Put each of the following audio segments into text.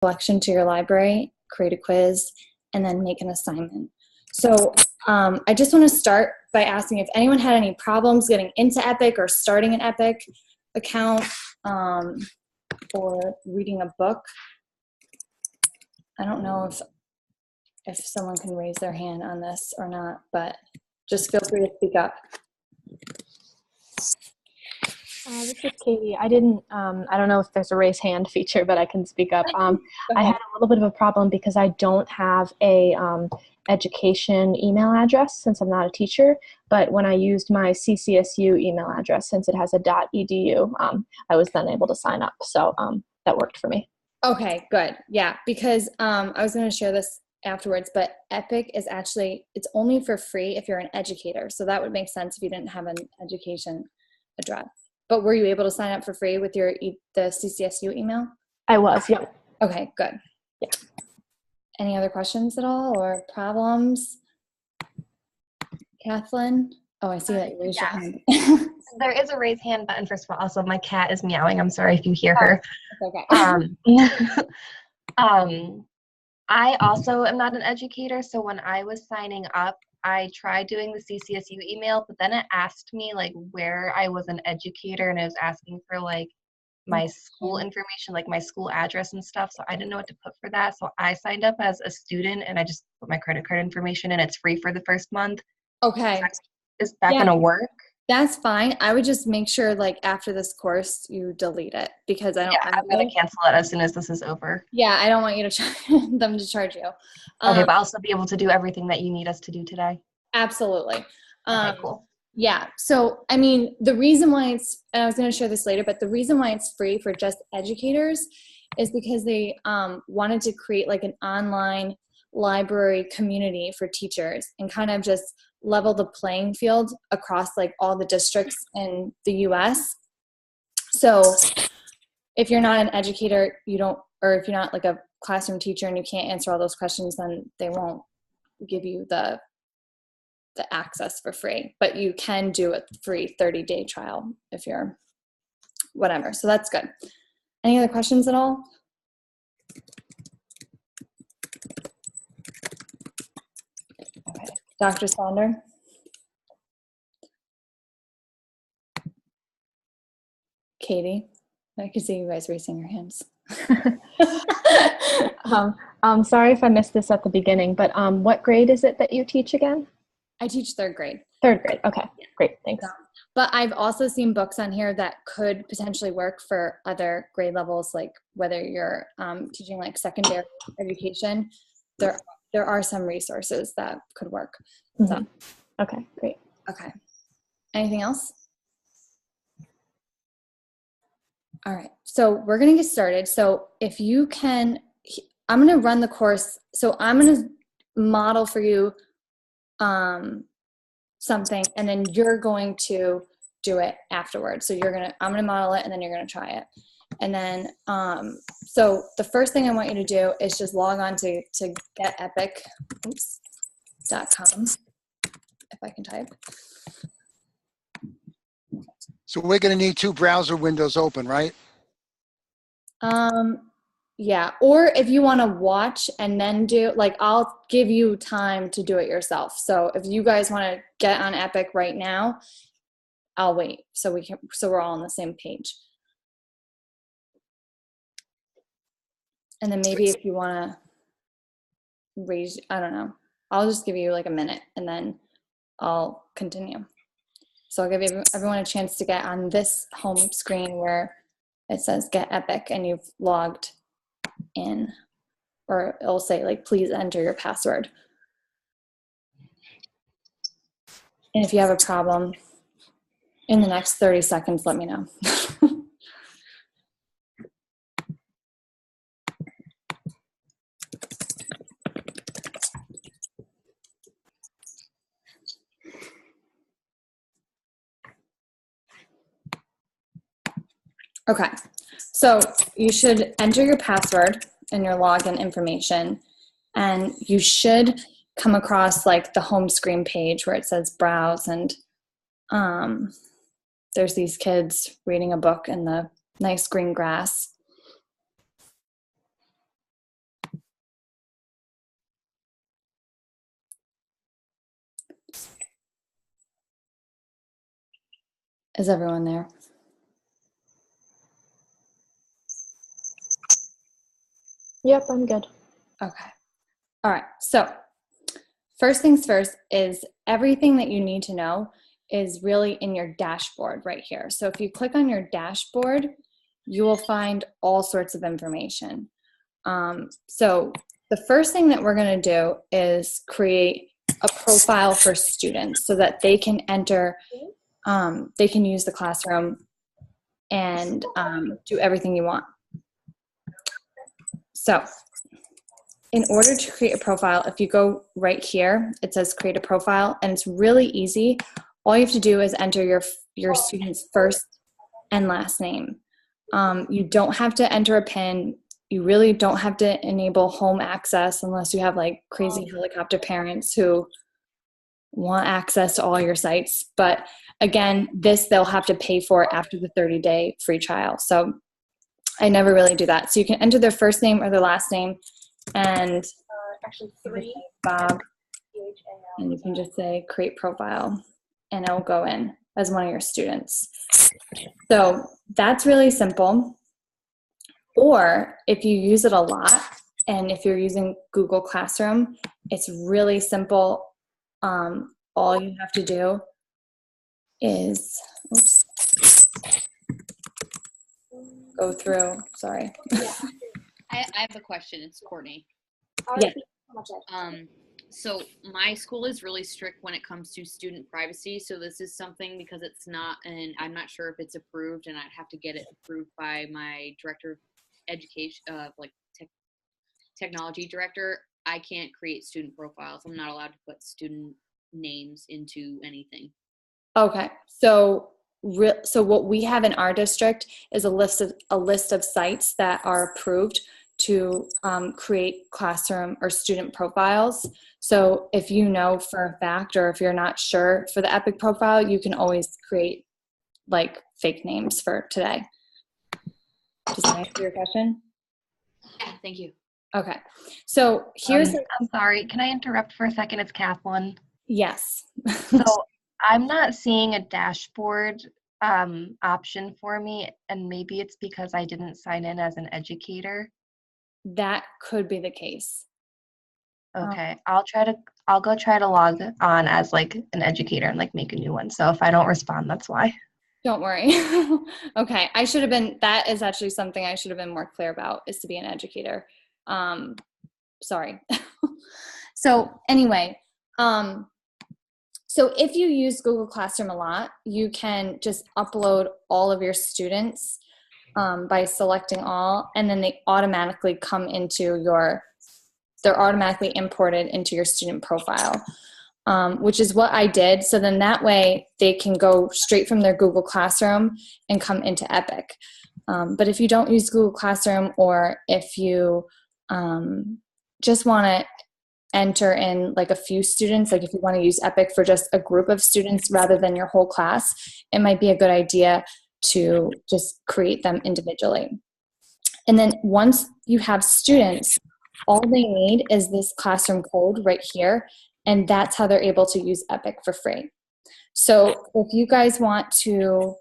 collection to your library, create a quiz, and then make an assignment. So I just want to start by asking if anyone had any problems getting into Epic or starting an Epic account or reading a book. I don't know if someone can raise their hand on this or not, but just feel free to speak up. This is Katie. I don't know if there's a raise hand feature, but I can speak up. I had a little bit of a problem because I don't have a education email address since I'm not a teacher, but when I used my CCSU email address, since it has a .edu, I was then able to sign up. So that worked for me. Okay, good. Yeah, because I was going to share this afterwards, but Epic is actually, it's only for free if you're an educator. So that would make sense if you didn't have an education address. But were you able to sign up for free with the CCSU email? I was, yeah. Okay, good. Yeah. Any other questions at all or problems? Kathleen? Oh, I see that you raised your hand. There is a raise hand button, first of all. Also, my cat is meowing. I'm sorry if you hear her. Okay. I also am not an educator, so when I was signing up, I tried doing the CCSU email, but then it asked me like where I was an educator, and it was asking for like my school information, like my school address and stuff. So I didn't know what to put for that. So I signed up as a student, and I just put my credit card information, and it's free for the first month. Okay. Is that going to work? That's fine. I would just make sure like after this course you delete it because I'm going to cancel it as soon as this is over. Yeah, I don't want you to them to charge you. Okay, but I'll still be able to do everything that you need us to do today. Absolutely. Okay, cool. Yeah. So, I mean, the reason why it's, and I was going to share this later, but the reason why it's free for just educators is because they wanted to create like an online library community for teachers and kind of just level the playing field across like all the districts in the US. So if you're not an educator, or if you're not like a classroom teacher and you can't answer all those questions, then they won't give you the access for free. But you can do a free 30-day trial if you're whatever. So that's good. Any other questions at all? Okay. Dr. Sonder? Katie? I can see you guys raising your hands. I'm sorry if I missed this at the beginning, but what grade is it that you teach again? I teach third grade. Third grade. Okay, great. Thanks. But I've also seen books on here that could potentially work for other grade levels, like whether you're teaching like secondary education. There are some resources that could work. Mm-hmm. So. Okay, great. Okay. Anything else? All right. So we're going to get started. So if you can, I'm going to run the course. So I'm going to model for you something, and then you're going to do it afterwards. So I'm going to model it, and then you're going to try it. And then, so the first thing I want you to do is just log on to getepic.com, if I can type. So we're going to need 2 browser windows open, right? Yeah. Or if you want to watch and then do, like, I'll give you time to do it yourself. So if you guys want to get on Epic right now, I'll wait so we're all on the same page. And then maybe if you want to raise, I don't know, I'll just give you like a minute and then I'll continue. So I'll give everyone a chance to get on this home screen where it says Get Epic and you've logged in, or it'll say like, please enter your password. And if you have a problem in the next 30 seconds, let me know. Okay, so you should enter your password and your login information, and you should come across like the home screen page where it says browse, and there's these kids reading a book in the nice green grass. Is everyone there? Yep, I'm good. Okay. All right. So first things first is everything that you need to know is really in your dashboard right here. So if you click on your dashboard, you will find all sorts of information. So the first thing that we're going to do is create a profile for students so that they can enter, they can use the classroom and do everything you want. So in order to create a profile, if you go right here, it says create a profile, and it's really easy. All you have to do is enter your student's first and last name. You don't have to enter a PIN. You really don't have to enable home access unless you have like crazy helicopter parents who want access to all your sites. But again, this they'll have to pay for after the 30-day free trial. So I never really do that. So you can enter their first name or their last name, and Actually, 3. Bob, and you can just say create profile, and it'll go in as one of your students. So that's really simple. Or if you use it a lot, and if you're using Google Classroom, it's really simple. All you have to do is go through, sorry. I have a question. It's Courtney. Yeah. So my school is really strict when it comes to student privacy. So this is something because it's not, and I'm not sure if it's approved, and I'd have to get it approved by my director of education, technology director. I can't create student profiles. I'm not allowed to put student names into anything. Okay, so what we have in our district is a list of sites that are approved to create classroom or student profiles. So if you know for a fact, or if you're not sure for the Epic profile, you can always create like fake names for today. Does that answer your question? Yeah, thank you. Okay, so here's I'm sorry, can I interrupt for a second? It's Kathleen. yes. So I'm not seeing a dashboard option for me, and maybe it's because I didn't sign in as an educator. That could be the case. Okay, I'll go try to log on as like an educator and like make a new one. So if I don't respond, that's why. Don't worry. Okay, that is actually something I should have been more clear about, is to be an educator. Sorry. So anyway, so if you use Google Classroom a lot, you can just upload all of your students by selecting all, and then they automatically come into they're automatically imported into your student profile, which is what I did. So then that way they can go straight from their Google Classroom and come into Epic. But if you don't use Google Classroom, or if you just want to enter in like a few students, like if you want to use Epic for just a group of students rather than your whole class, it might be a good idea to just create them individually. And then once you have students, all they need is this classroom code right here, and that's how they're able to use Epic for free. So if you guys want to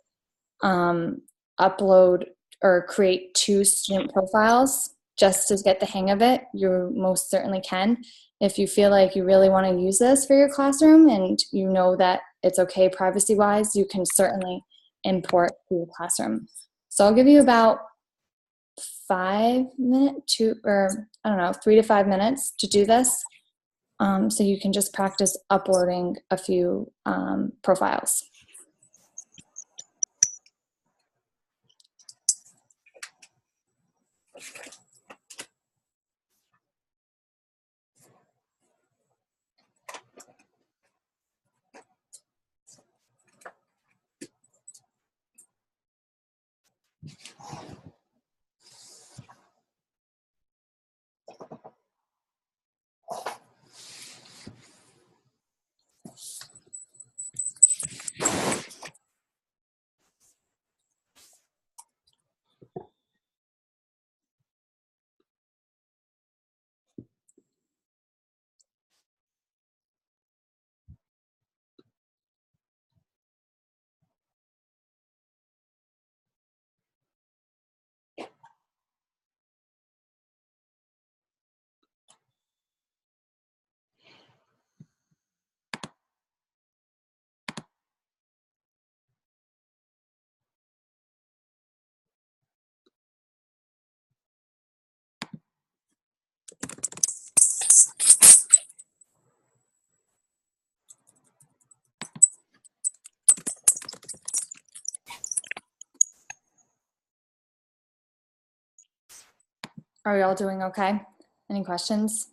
upload or create 2 student profiles just to get the hang of it, you most certainly can. If you feel like you really want to use this for your classroom and you know that it's okay privacy-wise, you can certainly import Google Classroom. So I'll give you about 3 to 5 minutes to do this. So you can just practice uploading a few profiles. Are we all doing okay? Any questions?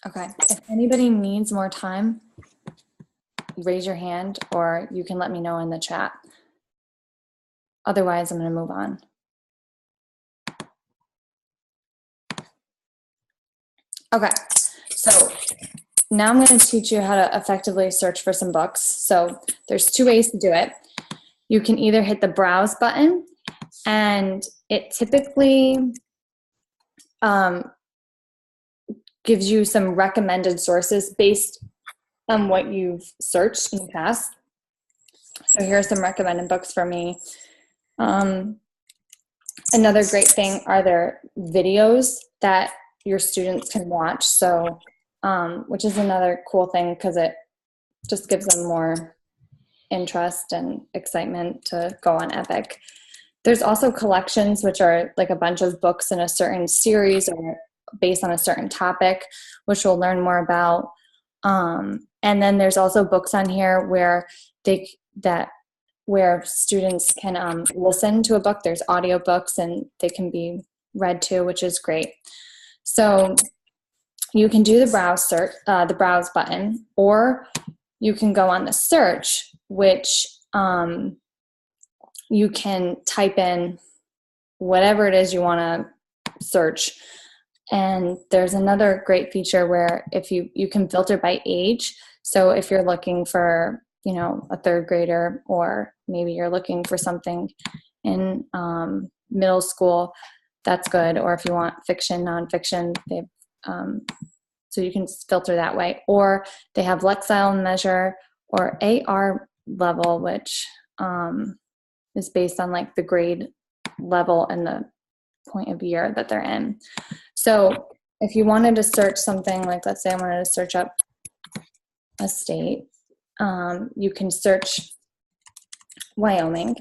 Okay, if anybody needs more time, raise your hand or you can let me know in the chat. Otherwise, I'm going to move on. Okay, so now I'm going to teach you how to effectively search for some books. So there's two ways to do it. You can either hit the browse button, and it typically gives you some recommended sources based on what you've searched in the past. So here are some recommended books for me. Another great thing are there videos that your students can watch. So, which is another cool thing because it just gives them more interest and excitement to go on Epic. There's also collections, which are like a bunch of books in a certain series or based on a certain topic, which we'll learn more about. And then there's also books on here where where students can listen to a book. There's audiobooks and they can be read too, which is great. So you can do the browse button, or you can go on the search, which you can type in whatever it is you want to search. And there's another great feature where if you can filter by age. So if you're looking for, you know, a third grader, or maybe you're looking for something in middle school, that's good. Or if you want fiction, nonfiction, so you can filter that way. Or they have Lexile Measure or AR level, which is based on like the grade level and the point of year that they're in. So if you wanted to search something, like let's say I wanted to search up a state, you can search Wyoming,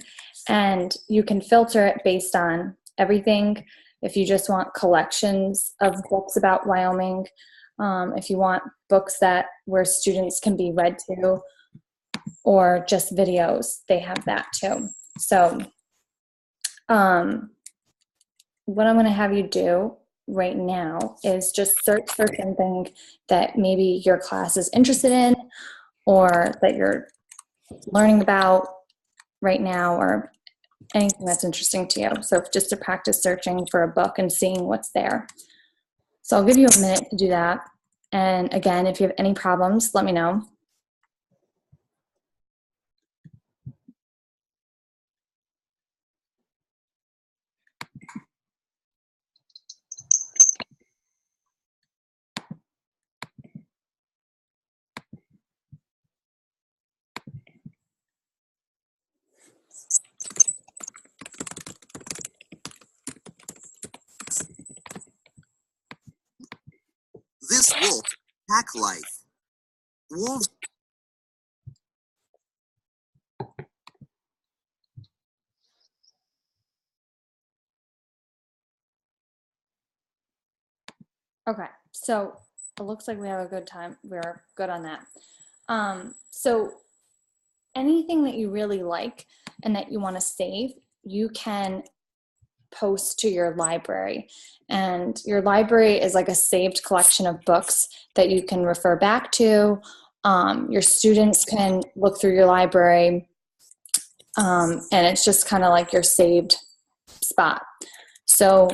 and you can filter it based on everything. If you just want collections of books about Wyoming, if you want books where students can be read to, or just videos, they have that too. So what I'm going to have you do right now is just search for something that maybe your class is interested in, or that you're learning about right now, or anything that's interesting to you. So just to practice searching for a book and seeing what's there. So I'll give you a minute to do that. And again, if you have any problems, let me know. This wolf pack life. Wolves. Okay, so it looks like we have a good time. We're good on that. So anything that you really like and that you want to save, you can post to your library. And your library is like a saved collection of books that you can refer back to. Your students can look through your library, and it's just kind of like your saved spot. So